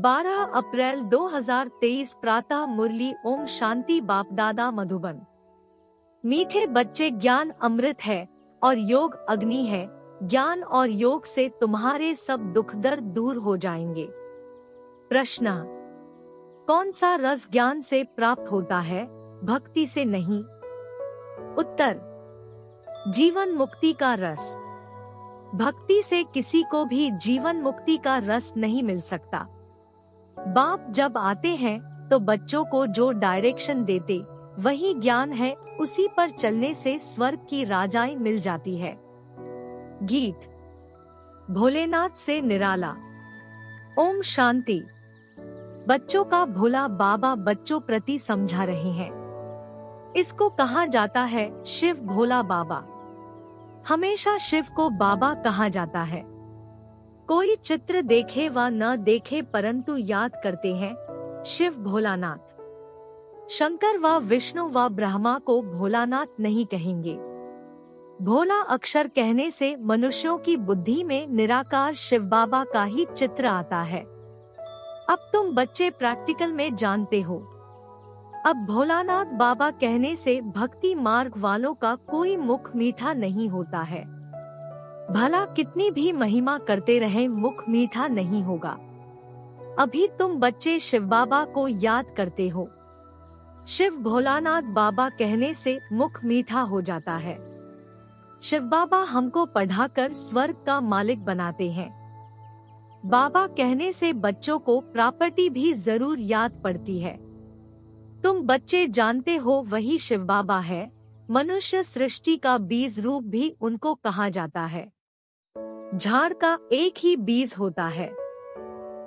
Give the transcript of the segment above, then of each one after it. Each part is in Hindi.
12 अप्रैल 2023 प्रातः मुरली। ओम शांति। बाप दादा मधुबन। मीठे बच्चे, ज्ञान अमृत है और योग अग्नि है। ज्ञान और योग से तुम्हारे सब दुख दर्द दूर हो जाएंगे। प्रश्न: कौन सा रस ज्ञान से प्राप्त होता है, भक्ति से नहीं? उत्तर: जीवन मुक्ति का रस। भक्ति से किसी को भी जीवन मुक्ति का रस नहीं मिल सकता। बाप जब आते हैं तो बच्चों को जो डायरेक्शन देते वही ज्ञान है, उसी पर चलने से स्वर्ग की राजाएं मिल जाती है। गीत। भोलेनाथ से निराला। ओम शांति। बच्चों का भोला बाबा बच्चों प्रति समझा रहे हैं। इसको कहा जाता है शिव भोला बाबा। हमेशा शिव को बाबा कहा जाता है। कोई चित्र देखे व न देखे परंतु याद करते हैं शिव भोलानाथ। शंकर व विष्णु व ब्रह्मा को भोलानाथ नहीं कहेंगे। भोला अक्षर कहने से मनुष्यों की बुद्धि में निराकार शिव बाबा का ही चित्र आता है। अब तुम बच्चे प्रैक्टिकल में जानते हो। अब भोलानाथ बाबा कहने से भक्ति मार्ग वालों का कोई मुख मीठा नहीं होता है। भला कितनी भी महिमा करते रहे, मुख मीठा नहीं होगा। अभी तुम बच्चे शिव बाबा को याद करते हो। शिव भोलानाथ बाबा कहने से मुख मीठा हो जाता है। शिव बाबा हमको पढ़ाकर स्वर्ग का मालिक बनाते हैं। बाबा कहने से बच्चों को प्रॉपर्टी भी जरूर याद पड़ती है। तुम बच्चे जानते हो वही शिव बाबा है। मनुष्य सृष्टि का बीज रूप भी उनको कहा जाता है। झाड़ का एक ही बीज होता है,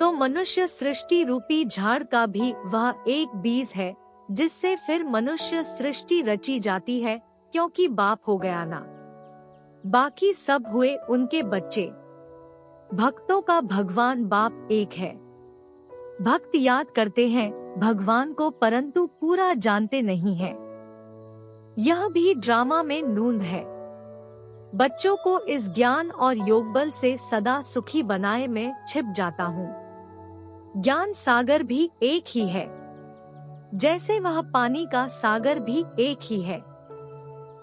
तो मनुष्य सृष्टि रूपी झाड़ का भी वह एक बीज है, जिससे फिर मनुष्य सृष्टि रची जाती है, क्योंकि बाप हो गया ना। बाकी सब हुए उनके बच्चे। भक्तों का भगवान बाप एक है। भक्त याद करते हैं भगवान को, परंतु पूरा जानते नहीं हैं। यह भी ड्रामा में नूंद है। बच्चों को इस ज्ञान और योग बल से सदा सुखी बनाए मैं छिप जाता हूँ। ज्ञान सागर भी एक ही है, जैसे वह पानी का सागर भी एक ही है।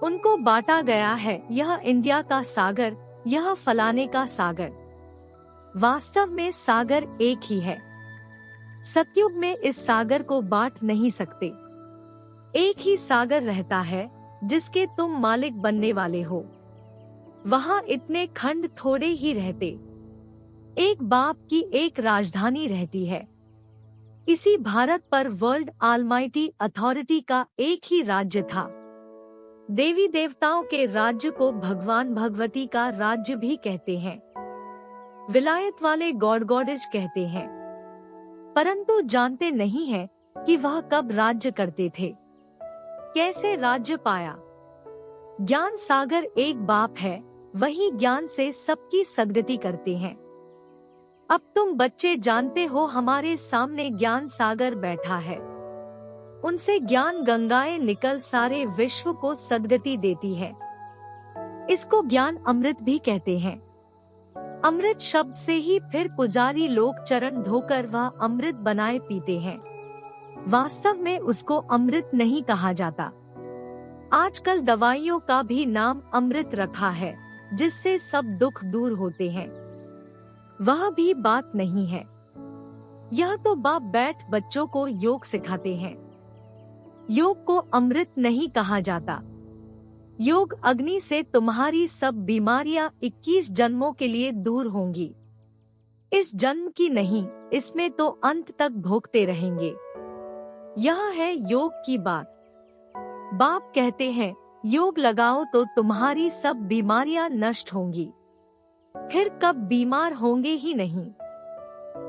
उनको बांटा गया है, यह इंडिया का सागर, यह फलाने का सागर। वास्तव में सागर एक ही है। सतयुग में इस सागर को बांट नहीं सकते। एक ही सागर रहता है जिसके तुम मालिक बनने वाले हो। वहाँ इतने खंड थोड़े ही रहते। एक बाप की एक राजधानी रहती है। इसी भारत पर वर्ल्ड ऑलमाइटी अथॉरिटी का एक ही राज्य था। देवी देवताओं के राज्य को भगवान भगवती का राज्य भी कहते हैं। विलायत वाले गॉड गॉडेज कहते हैं, परंतु जानते नहीं हैं कि वह कब राज्य करते थे, कैसे राज्य पाया। ज्ञान सागर एक बाप है, वही ज्ञान से सबकी सद्गति करते हैं। अब तुम बच्चे जानते हो हमारे सामने ज्ञान सागर बैठा है। उनसे ज्ञान गंगाएं निकल सारे विश्व को सद्गति देती है। इसको ज्ञान अमृत भी कहते हैं। अमृत शब्द से ही फिर पुजारी लोग चरण धोकर वह अमृत बनाए पीते हैं। वास्तव में उसको अमृत नहीं कहा जाता। आजकल दवाइयों का भी नाम अमृत रखा है, जिससे सब दुख दूर होते हैं। वह भी बात नहीं है। यह तो बाप बैठ बच्चों को योग सिखाते हैं। योग को अमृत नहीं कहा जाता। योग अग्नि से तुम्हारी सब बीमारियां 21 जन्मों के लिए दूर होंगी। इस जन्म की नहीं, इसमें तो अंत तक भोगते रहेंगे। यह है योग की बात। बाप कहते हैं योग लगाओ तो तुम्हारी सब बीमारियां नष्ट होंगी, फिर कब बीमार होंगे ही नहीं।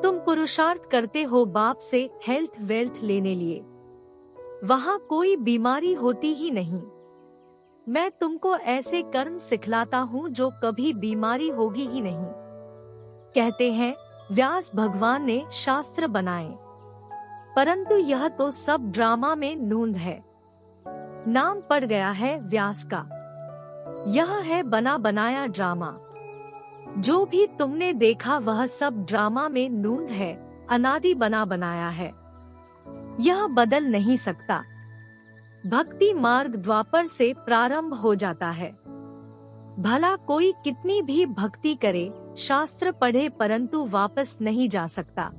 तुम पुरुषार्थ करते हो बाप से हेल्थ वेल्थ लेने लिए, वहाँ कोई बीमारी होती ही नहीं। मैं तुमको ऐसे कर्म सिखलाता हूँ जो कभी बीमारी होगी ही नहीं। कहते हैं व्यास भगवान ने शास्त्र बनाए, परंतु यह तो सब ड्रामा में नूंद है। नाम पड़ गया है व्यास का। यह है बना बनाया ड्रामा। जो भी तुमने देखा वह सब ड्रामा में नूंद है, अनादि बना बनाया है, यह बदल नहीं सकता। भक्ति मार्ग द्वापर से प्रारंभ हो जाता है। भला कोई कितनी भी भक्ति करे, शास्त्र पढ़े, परंतु वापस नहीं जा सकता।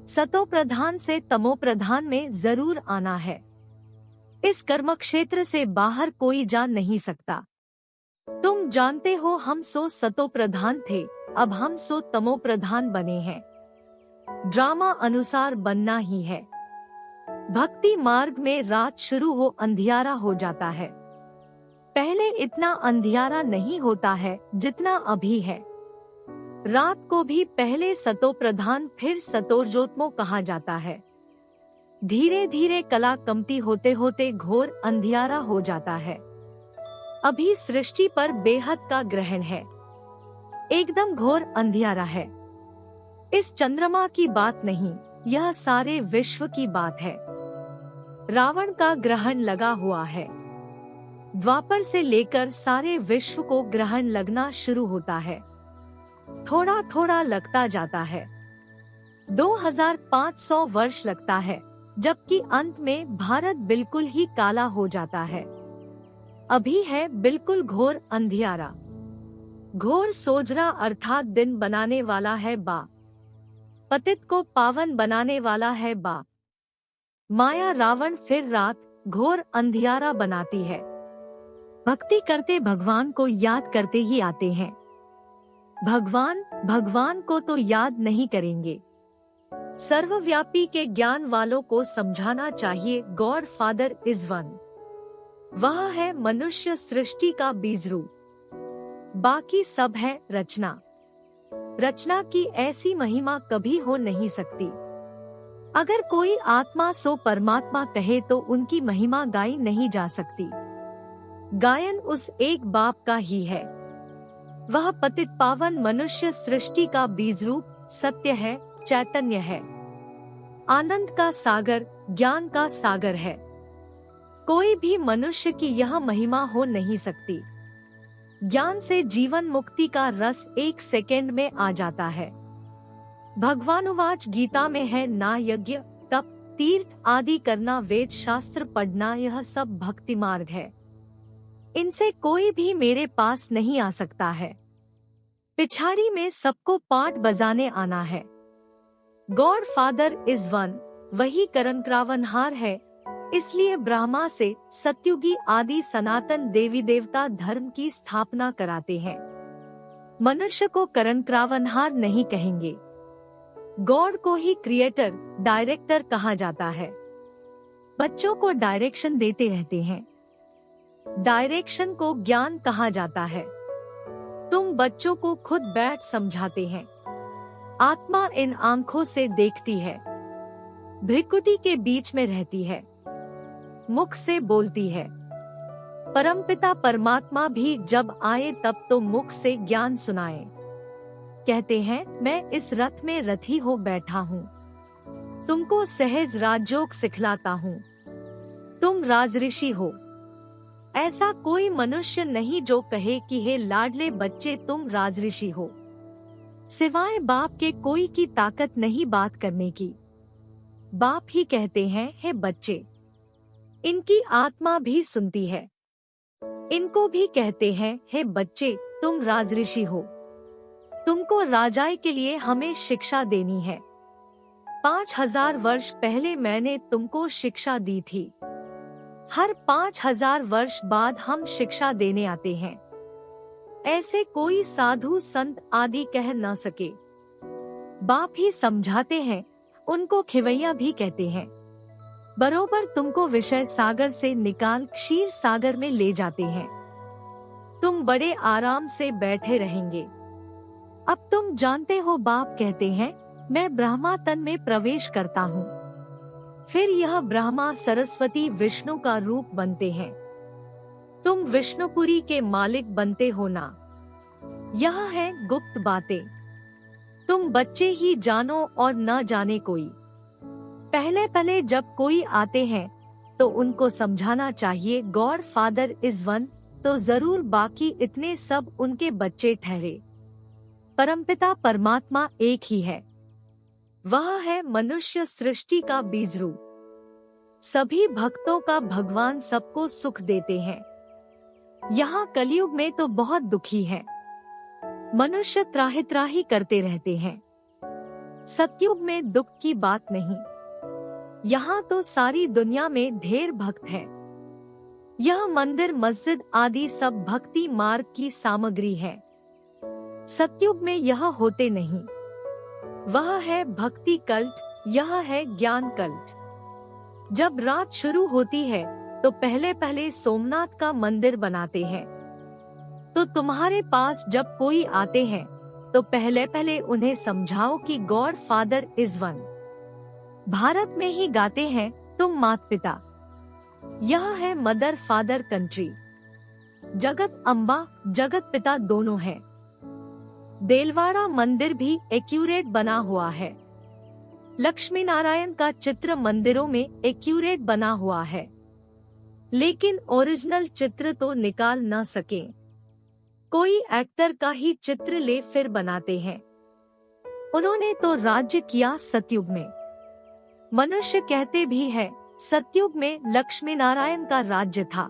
सतो प्रधान से तमो प्रधान में जरूर आना है। इस कर्म क्षेत्र से बाहर कोई जा नहीं सकता। तुम जानते हो हम सो सतो प्रधान थे, अब हम सो तमो प्रधान बने हैं। ड्रामा अनुसार बनना ही है। भक्ति मार्ग में रात शुरू हो अंधियारा हो जाता है। पहले इतना अंधियारा नहीं होता है जितना अभी है। रात को भी पहले सतो प्रधान फिर सतोर्ज्योत्मो कहा जाता है। धीरे धीरे कला कमती होते होते घोर अंधियारा हो जाता है। अभी सृष्टि पर बेहद का ग्रहण है, एकदम घोर अंधियारा है। इस चंद्रमा की बात नहीं, यह सारे विश्व की बात है। रावण का ग्रहण लगा हुआ है। द्वापर से लेकर सारे विश्व को ग्रहण लगना शुरू होता है। थोड़ा थोड़ा लगता जाता है। 2500 वर्ष लगता है, जबकि अंत में भारत बिल्कुल ही काला हो जाता है। अभी है बिल्कुल घोर अंधियारा। घोर सोजरा अर्थात दिन बनाने वाला है बा, पतित को पावन बनाने वाला है बा। माया रावण फिर रात घोर अंधियारा बनाती है। भक्ति करते भगवान को याद करते ही आते हैं। भगवान को तो याद नहीं करेंगे। सर्वव्यापी के ज्ञान वालों को समझाना चाहिए, गॉड फादर इज वन। वह है मनुष्य सृष्टि का बीज रूप, बाकी सब है रचना। रचना की ऐसी महिमा कभी हो नहीं सकती। अगर कोई आत्मा सो परमात्मा कहे तो उनकी महिमा गाई नहीं जा सकती। गायन उस एक बाप का ही है। वह पतित पावन मनुष्य सृष्टि का बीज रूप सत्य है, चैतन्य है, आनंद का सागर, ज्ञान का सागर है। कोई भी मनुष्य की यह महिमा हो नहीं सकती। ज्ञान से जीवन मुक्ति का रस 1 सेकेंड में आ जाता है। भगवानुवाच गीता में है, ना यज्ञ तप तीर्थ आदि करना, वेद शास्त्र पढ़ना, यह सब भक्ति मार्ग है। इनसे कोई भी मेरे पास नहीं आ सकता है। पिछाड़ी में सबको पाठ बजाने आना है। गॉड फादर इज वन, वही करनक्रावनहार है। इसलिए ब्रह्मा से सत्युगी आदि सनातन देवी देवता धर्म की स्थापना कराते हैं। मनुष्य को करनक्रावनहार नहीं कहेंगे। गॉड को ही क्रिएटर, डायरेक्टर कहा जाता है। बच्चों को डायरेक्शन देते रहते हैं। डायरेक्शन को ज्ञान कहा जाता है। तुम बच्चों को खुद बैठ समझाते हैं। आत्मा इन आंखों से देखती है, भ्रिकुटी के बीच में रहती है, मुख से बोलती है। परमपिता परमात्मा भी जब आए तब तो मुख से ज्ञान सुनाए। कहते हैं, मैं इस रथ में रथी हो बैठा हूँ, तुमको सहज राजयोग सिखलाता हूँ, तुम राजऋषि हो। ऐसा कोई मनुष्य नहीं जो कहे कि हे लाडले बच्चे तुम राजऋषि हो। सिवाय बाप के कोई की ताकत नहीं बात करने की। बाप ही कहते हैं, हे बच्चे। इनकी आत्मा भी सुनती है। इनको भी कहते हैं, हे बच्चे तुम राजऋषि हो, तुमको राजाई के लिए हमें शिक्षा देनी है। 5000 वर्ष पहले मैंने तुमको शिक्षा दी थी। हर 5000 वर्ष बाद हम शिक्षा देने आते हैं। ऐसे कोई साधु संत आदि कह न सके। बाप ही समझाते हैं, उनको खिवैया भी कहते हैं। बरोबर तुमको विषय सागर से निकाल क्षीर सागर में ले जाते हैं। तुम बड़े आराम से बैठे रहेंगे। अब तुम जानते हो, बाप कहते हैं, मैं ब्रह्मा तन में प्रवेश करता हूँ। फिर यह ब्रह्मा सरस्वती विष्णु का रूप बनते हैं। तुम विष्णुपुरी के मालिक बनते हो ना। यह है गुप्त बातें, तुम बच्चे ही जानो और न जाने कोई। पहले पहले जब कोई आते हैं तो उनको समझाना चाहिए, गॉड फादर इज वन, तो जरूर बाकी इतने सब उनके बच्चे ठहरे। परमपिता परमात्मा एक ही है। वह है मनुष्य सृष्टि का बीज रूप। सभी भक्तों का भगवान सबको सुख देते हैं। यहाँ कलयुग में तो बहुत दुखी है। मनुष्य त्राहि त्राहि करते रहते हैं। सतयुग में दुख की बात नहीं। यहाँ तो सारी दुनिया में ढेर भक्त है। यह मंदिर मस्जिद आदि सब भक्ति मार्ग की सामग्री है। सतयुग में यह होते नहीं। वह है भक्ति कल्ट, यह है ज्ञान कल्ट। जब रात शुरू होती है तो पहले पहले सोमनाथ का मंदिर बनाते हैं। तो तुम्हारे पास जब कोई आते हैं तो पहले पहले उन्हें समझाओ कि God father is one. Bharat में ही गाते हैं तुम माता पिता। यह है मदर फादर कंट्री। जगत अम्बा जगत पिता दोनों है। देलवाड़ा मंदिर भी एक्यूरेट बना हुआ है। लक्ष्मी नारायण का चित्र मंदिरों में एक्यूरेट बना हुआ है, लेकिन ओरिजिनल चित्र तो निकाल न सके। कोई एक्टर का ही चित्र ले फिर बनाते हैं। उन्होंने तो राज्य किया सतयुग में। मनुष्य कहते भी है सतयुग में लक्ष्मी नारायण का राज्य था।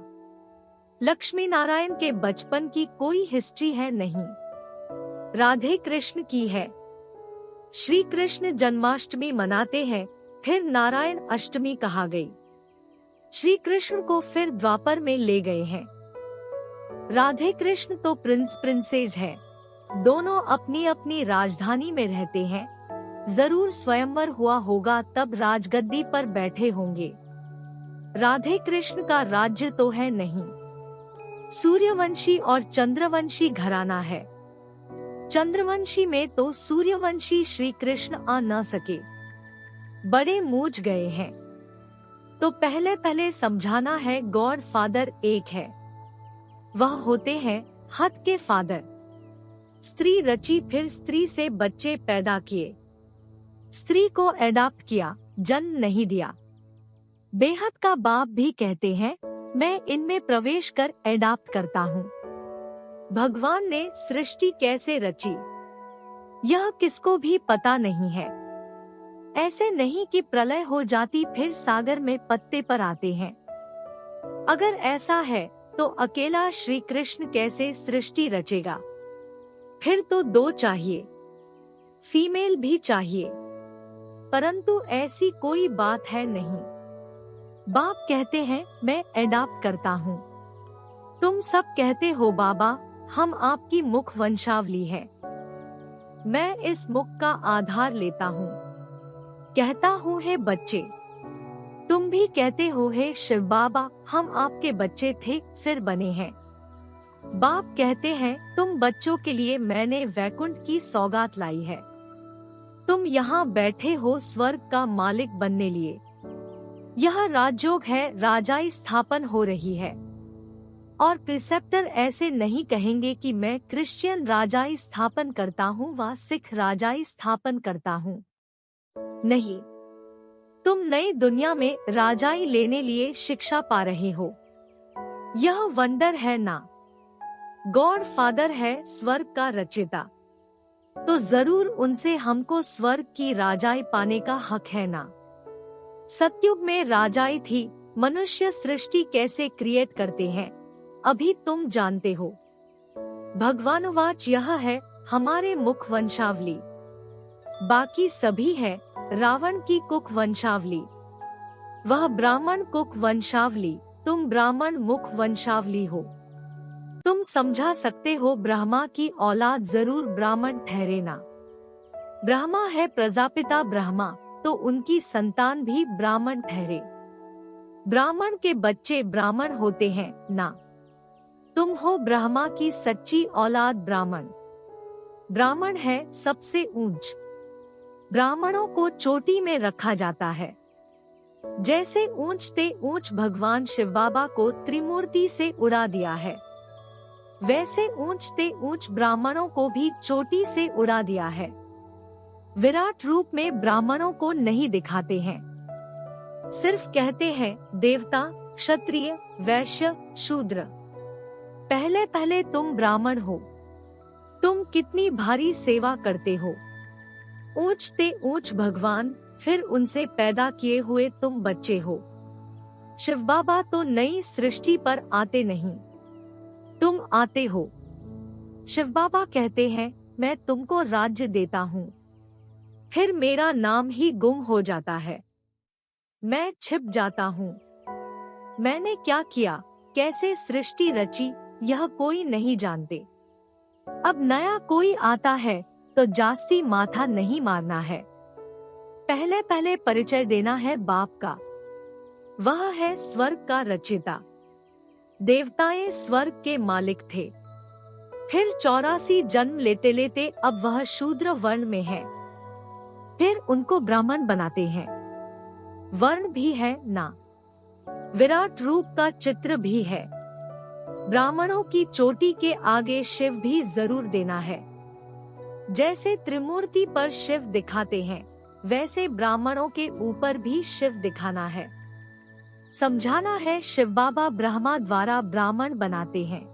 लक्ष्मी नारायण के बचपन की कोई हिस्ट्री है नहीं। राधे कृष्ण की है। श्री कृष्ण जन्माष्टमी मनाते हैं, फिर नारायण अष्टमी कहा गई। श्री कृष्ण को फिर द्वापर में ले गए हैं। राधे कृष्ण तो प्रिंस प्रिंसेस है। दोनों अपनी अपनी राजधानी में रहते हैं। जरूर स्वयंवर हुआ होगा तब राजगद्दी पर बैठे होंगे। राधे कृष्ण का राज्य तो है नहीं। सूर्यवंशी और चंद्रवंशी घराना है। चंद्रवंशी में तो सूर्यवंशी श्री कृष्ण आ न सके, बड़े मूझ गए हैं। तो पहले पहले समझाना है गॉड फादर एक है। वह होते हैं हद के फादर। स्त्री रची फिर स्त्री से बच्चे पैदा किए। स्त्री को एडॉप्ट किया, जन्म नहीं दिया। बेहद का बाप भी कहते हैं मैं इनमें प्रवेश कर एडॉप्ट करता हूँ। भगवान ने सृष्टि कैसे रची यह किसको भी पता नहीं है। ऐसे नहीं कि प्रलय हो जाती फिर सागर में पत्ते पर आते हैं। अगर ऐसा है तो अकेला श्री कृष्ण कैसे सृष्टि रचेगा? फिर तो दो चाहिए, फीमेल भी चाहिए। परंतु ऐसी कोई बात है नहीं। बाप कहते हैं मैं एडॉप्ट करता हूँ। तुम सब कहते हो बाबा हम आपकी मुख वंशावली है। मैं इस मुख का आधार लेता हूँ। कहता हूँ हे बच्चे। तुम भी कहते हो हे शिव बाबा हम आपके बच्चे थे फिर बने हैं। बाप कहते हैं तुम बच्चों के लिए मैंने वैकुंठ की सौगात लाई है। तुम यहाँ बैठे हो स्वर्ग का मालिक बनने लिए। यह राजयोग है, राजाई स्थापन हो रही है। और प्रिसेप्टर ऐसे नहीं कहेंगे कि मैं क्रिश्चियन राजाई स्थापन करता हूँ व सिख राजाई स्थापन करता हूँ। नहीं, तुम नई दुनिया में राजाई लेने लिए शिक्षा पा रहे हो। यह वंडर है ना। गॉड फादर है स्वर्ग का रचयिता, तो जरूर उनसे हमको स्वर्ग की राजाई पाने का हक है ना। सतयुग में राजाई थी। मनुष्य सृष्टि कैसे क्रिएट करते हैं अभी तुम जानते हो। भगवानुवाच यह है हमारे मुख वंशावली। बाकी सभी है रावण की कुक वंशावली। वह ब्राह्मण कुक वंशावली, तुम ब्राह्मण मुख वंशावली हो। तुम समझा सकते हो ब्रह्मा की औलाद जरूर ब्राह्मण ठहरे ना। ब्रह्मा है प्रजापिता ब्रह्मा, तो उनकी संतान भी ब्राह्मण ठहरे। ब्राह्मण के बच्चे ब्राह्मण होते हैं ना। तुम हो ब्रह्मा की सच्ची औलाद ब्राह्मण। ब्राह्मण है सबसे ऊंच। ब्राह्मणों को चोटी में रखा जाता है। जैसे ऊंचते ऊंच भगवान शिव बाबा को त्रिमूर्ति से उड़ा दिया है, वैसे ऊंचते ऊंच ब्राह्मणों को भी चोटी से उड़ा दिया है। विराट रूप में ब्राह्मणों को नहीं दिखाते हैं। सिर्फ कहते हैं देवता, क्षत्रिय, वैश्य, शूद्र। पहले पहले तुम ब्राह्मण हो। तुम कितनी भारी सेवा करते हो। ऊंचते ऊंच भगवान, फिर उनसे पैदा किए हुए तुम बच्चे हो। शिव बाबा तो नई सृष्टि पर आते नहीं, तुम आते हो। शिव बाबा कहते हैं, मैं तुमको राज्य देता हूँ, फिर मेरा नाम ही गुम हो जाता है, मैं छिप जाता हूँ। मैंने क्या किया, कैसे सृष्टि रची, यह कोई नहीं जानते। अब नया कोई आता है तो जास्ती माथा नहीं मारना है। पहले पहले परिचय देना है बाप का। वह है स्वर्ग का रचयिता। देवताएं स्वर्ग के मालिक थे, फिर 84 जन्म लेते लेते अब वह शूद्र वर्ण में है, फिर उनको ब्राह्मण बनाते हैं। वर्ण भी है ना, विराट रूप का चित्र भी है। ब्राह्मणों की चोटी के आगे शिव भी जरूर देना है। जैसे त्रिमूर्ति पर शिव दिखाते हैं, वैसे ब्राह्मणों के ऊपर भी शिव दिखाना है। समझाना है शिव बाबा ब्रह्मा द्वारा ब्राह्मण बनाते हैं।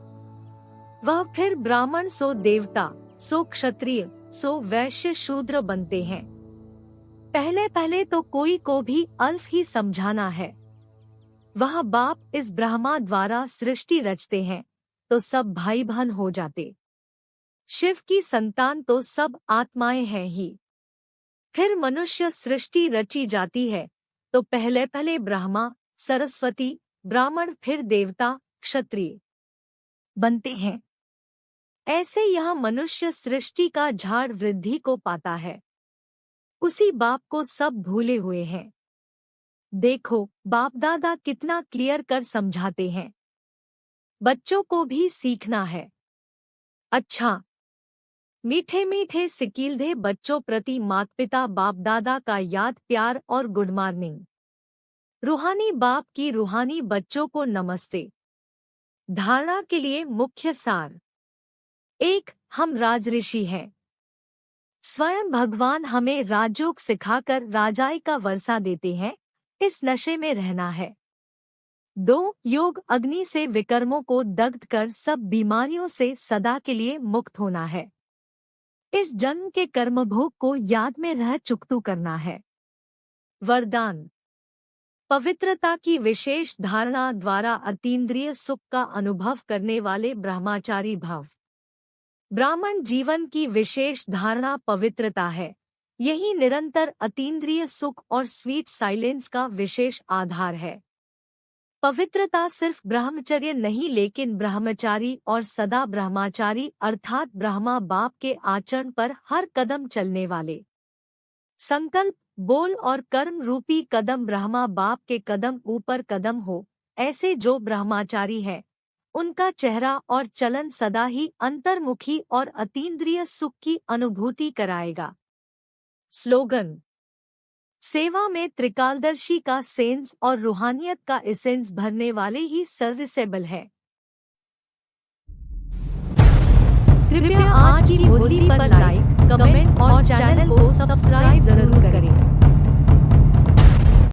वह फिर ब्राह्मण सो देवता, सो क्षत्रिय, सो वैश्य शूद्र बनते हैं। पहले पहले तो कोई को भी अल्फ ही समझाना है। वह बाप इस ब्रह्मा द्वारा सृष्टि रचते हैं तो सब भाई बहन हो जाते। शिव की संतान तो सब आत्माएं हैं ही। फिर मनुष्य सृष्टि रची जाती है तो पहले पहले ब्रह्मा, सरस्वती, ब्राह्मण, फिर देवता, क्षत्रिय बनते हैं। ऐसे यह मनुष्य सृष्टि का झाड़ वृद्धि को पाता है। उसी बाप को सब भूले हुए हैं। देखो बाप दादा कितना क्लियर कर समझाते हैं। बच्चों को भी सीखना है। अच्छा, मीठे मीठे सिकीलधे बच्चों प्रति माता पिता बाप दादा का याद प्यार और गुड मॉर्निंग। रूहानी बाप की रूहानी बच्चों को नमस्ते। धारणा के लिए मुख्य सार। 1. हम राजऋषि हैं। स्वयं भगवान हमें राजयोग सिखाकर राजाई का वर्षा देते हैं, इस नशे में रहना है। 2. योग अग्नि से विकर्मों को दग्ध कर सब बीमारियों से सदा के लिए मुक्त होना है। इस जन्म के कर्मभोग को याद में रह चुकतू करना है। वरदान। पवित्रता की विशेष धारणा द्वारा अतीन्द्रिय सुख का अनुभव करने वाले ब्रह्मचारी भव। ब्राह्मण जीवन की विशेष धारणा पवित्रता है। यही निरंतर अतीन्द्रिय सुख और स्वीट साइलेंस का विशेष आधार है। पवित्रता सिर्फ ब्रह्मचर्य नहीं, लेकिन ब्रह्मचारी और सदा ब्रह्मचारी अर्थात ब्रह्मा बाप के आचरण पर हर कदम चलने वाले। संकल्प, बोल और कर्म रूपी कदम ब्रह्मा बाप के कदम ऊपर कदम हो। ऐसे जो ब्रह्मचारी है, उनका चेहरा और चलन सदा ही अंतर्मुखी और अतीन्द्रिय सुख की अनुभूति कराएगा। स्लोगन। सेवा में त्रिकालदर्शी का सेंस और रूहानियत का एसेंस भरने वाले ही सर्विसेबल है। कृपया आज की मुरली पर लाइक, कमेंट और चैनल को सब्सक्राइब जरूर करें।